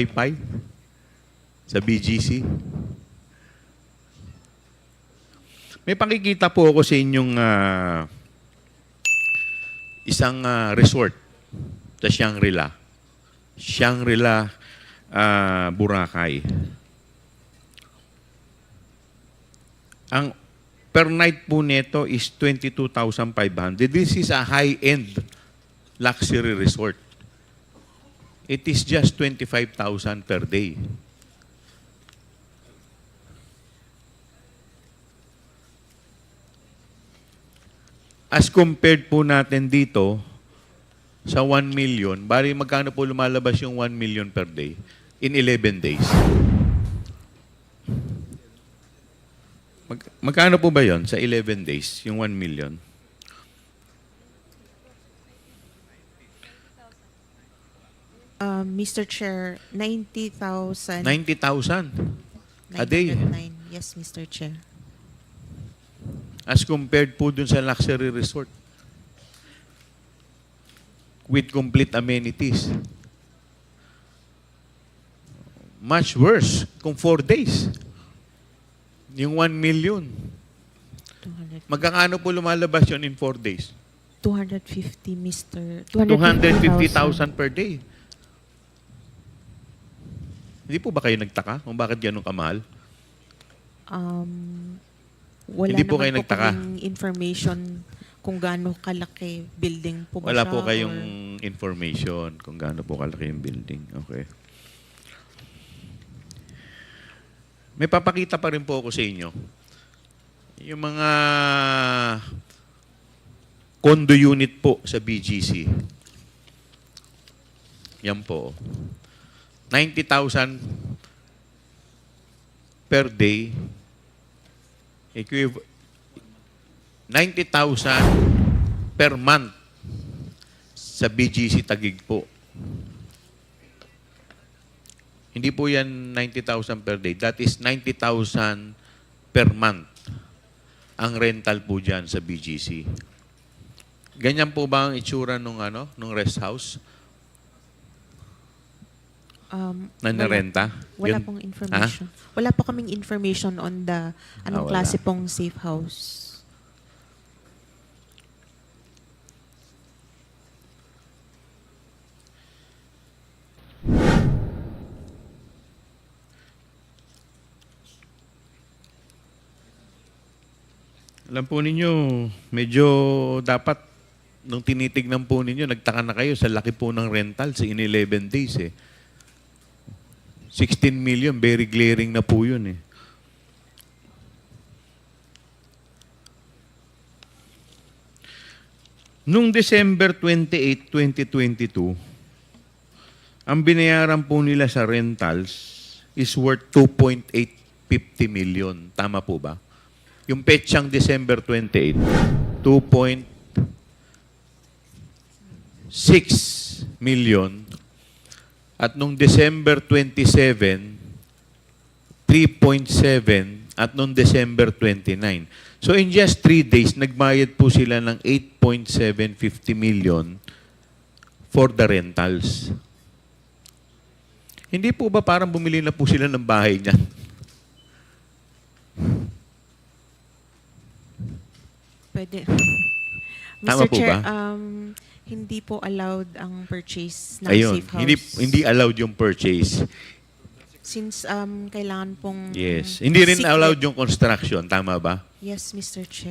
Wi-Fi sa BGC. May pakikita po ako sa inyong isang resort sa Shangri-La. Shangri-La, Boracay. Ang per night po nito is 22,500. This is a high-end luxury resort. It is just 25,000 per day. As compared po natin dito sa 1 million, bali magkano po lumalabas yung 1 million per day in 11 days? Magkano po ba yon sa 11 days, yung 1 million? Mr. Chair, 90,000. 90,000 a day. 909. Yes, Mr. Chair. As compared po dun sa luxury resort with complete amenities. Much worse kung 4 days. Yung 1 million. 200. Magkakano po lumalabas yun in 4 days? 250, Mr. 250,000 per day. Hindi po ba kayo nagtaka kung bakit gano'ng kamahal? Wala Hindi po naman kayo nagtaka? kaming information kung gaano kalaki building po ba Wala siya, po kayong or- information kung gaano po kalaki yung building. Okay. May papakita pa rin po ako sa inyo. Yung mga condo unit po sa BGC. Yan po. 90,000 per day. 90,000 per month sa BGC Taguig po. Hindi po yan 90,000 per day. That is 90,000 per month ang rental po dyan sa BGC. Ganyan po ba ang itsura nung rest house na narenta? Wala Yun? pong information. Wala po kaming information on the anong wala. klase pong safe house. Alam po ninyo, medyo dapat nung tinitignan po ninyo, nagtaka na kayo sa laki po ng rentals in 11 days eh. 16 million, very glaring na po yun eh. Nung December 28, 2022, ang binayaran po nila sa rentals is worth 2.850 million. Tama po ba? Yung petsang December 28, 2.6 million. At nung December 27, 3.7. At nung December 29. So in just 3 days, nagbayad po sila ng 8.750 million for the rentals. Hindi po ba parang bumili na po sila ng bahay niyan? Pwede. Tama Mr. po Chair, ba? hindi po allowed ang purchase ng Ayun, safe house. hindi allowed yung purchase. Since kailangan pong Yes. Hindi rin secret- allowed yung construction. Tama ba? Yes, Mr. Chair.